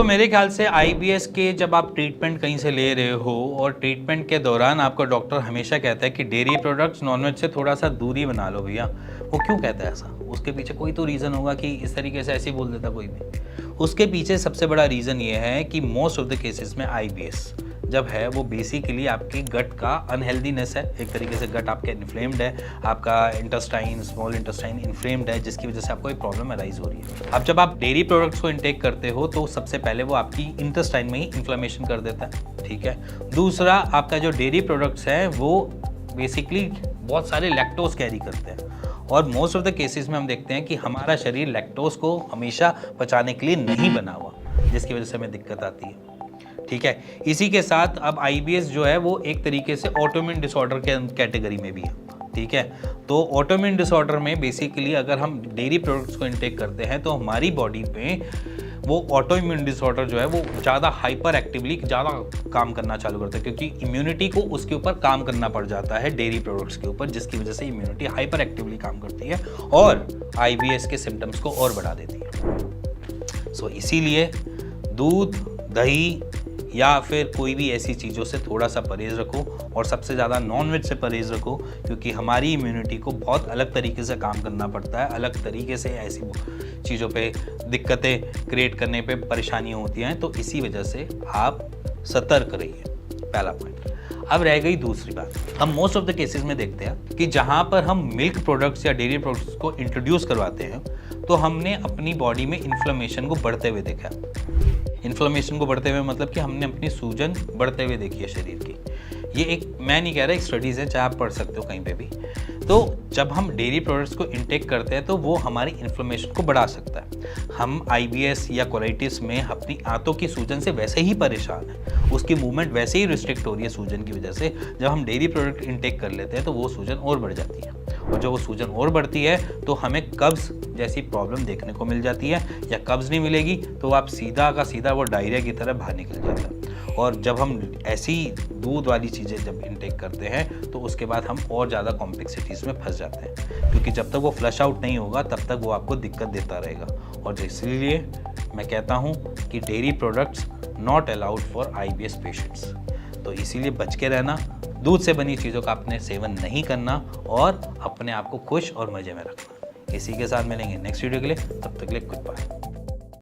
दोस्तों मेरे ख्याल से आईबीएस के जब आप ट्रीटमेंट कहीं से ले रहे हो और ट्रीटमेंट के दौरान आपका डॉक्टर हमेशा कहता है कि डेयरी प्रोडक्ट्स नॉनवेज से थोड़ा सा दूरी बना लो भैया, वो क्यों कहता है ऐसा? उसके पीछे कोई तो रीज़न होगा कि इस तरीके से ऐसे ही बोल देता कोई भी। उसके पीछे सबसे बड़ा रीज़न ये है कि मोस्ट ऑफ द केसेस में आईबीएस जब है वो बेसिकली आपके गट का अनहेल्दीनेस है। एक तरीके से गट आपका इन्फ्लेम्ड है, आपका इंटेस्टाइन, स्मॉल इंटेस्टाइन इन्फ्लेम्ड है, जिसकी वजह से आपको एक प्रॉब्लम अराइज हो रही है। अब जब आप डेयरी प्रोडक्ट्स को इंटेक करते हो तो सबसे पहले वो आपकी इंटेस्टाइन में ही इन्फ्लेमेशन कर देता है, ठीक है। दूसरा, आपका जो डेयरी प्रोडक्ट्स है वो बेसिकली बहुत सारे लैक्टोज कैरी करते हैं और मोस्ट ऑफ द केसेस में हम देखते हैं कि हमारा शरीर लैक्टोज को हमेशा पचाने के लिए नहीं बना हुआ, जिसकी वजह से हमें दिक्कत आती है, ठीक है। इसी के साथ अब आईबीएस जो है वो एक तरीके से ऑटोइम्यून डिसऑर्डर के कैटेगरी में भी है, ठीक है। तो ऑटोइम्यून डिसऑर्डर में बेसिकली अगर हम डेयरी प्रोडक्ट्स को इंटेक करते हैं तो हमारी बॉडी पे वो ऑटोइम्यून डिसऑर्डर जो है वो ज़्यादा हाइपर एक्टिवली ज़्यादा काम करना चालू करता है, क्योंकि इम्यूनिटी को उसके ऊपर काम करना पड़ जाता है डेयरी प्रोडक्ट्स के ऊपर, जिसकी वजह से इम्यूनिटी हाइपर एक्टिवली काम करती है और आईबीएस के सिम्टम्स को और बढ़ा देती है। सो इसीलिए दूध, दही या फिर कोई भी ऐसी चीज़ों से थोड़ा सा परहेज़ रखो और सबसे ज़्यादा नॉनवेज से परहेज़ रखो, क्योंकि हमारी इम्यूनिटी को बहुत अलग तरीके से काम करना पड़ता है। अलग तरीके से ऐसी चीज़ों पे दिक्कतें क्रिएट करने पे परेशानियाँ होती हैं, तो इसी वजह से आप सतर्क रहिए, पहला पॉइंट। अब रह गई दूसरी बात, हम मोस्ट ऑफ द केसेस में देखते हैं कि जहाँ पर हम मिल्क प्रोडक्ट्स या डेयरी प्रोडक्ट्स को इंट्रोड्यूस करवाते हैं तो हमने अपनी बॉडी में इन्फ्लेमेशन को बढ़ते हुए देखा। इन्फ्लेमेशन को बढ़ते हुए मतलब कि हमने अपनी सूजन बढ़ते हुए देखी है शरीर की। ये एक, मैं नहीं कह रहा, एक स्टडीज़ है, चाहे आप पढ़ सकते हो कहीं पे भी। तो जब हम डेयरी प्रोडक्ट्स को इंटेक करते हैं तो वो हमारी इन्फ्लेमेशन को बढ़ा सकता है। हम आईबीएस या कोलाइटिस में अपनी आंतों की सूजन से वैसे ही परेशान है, उसकी मूवमेंट वैसे ही रिस्ट्रिक्ट हो रही है सूजन की वजह से। जब हम डेयरी प्रोडक्ट इंटेक कर लेते हैं तो वो सूजन और बढ़ जाती है, और जब वो सूजन और बढ़ती है तो हमें कब्ज़ जैसी प्रॉब्लम देखने को मिल जाती है, या कब्ज़ नहीं मिलेगी तो आप सीधा का सीधा वो डायरिया की तरह बाहर निकल जाता है। और जब हम ऐसी दूध वाली चीज़ें जब इंटेक करते हैं तो उसके बाद हम और ज़्यादा कॉम्प्लेक्सिटीज़ में फंस जाते हैं, क्योंकि जब तक वो फ्लश आउट नहीं होगा तब तक वो आपको दिक्कत देता रहेगा। और इसलिए मैं कहता हूँ कि dairy products not allowed for IBS patients. तो इसीलिए बच के रहना, दूध से बनी चीज़ों का आपने सेवन नहीं करना और अपने आप को खुश और मज़े में रखना। इसी के साथ मिलेंगे नेक्स्ट वीडियो के लिए, तब तक के लिए गुड बाय।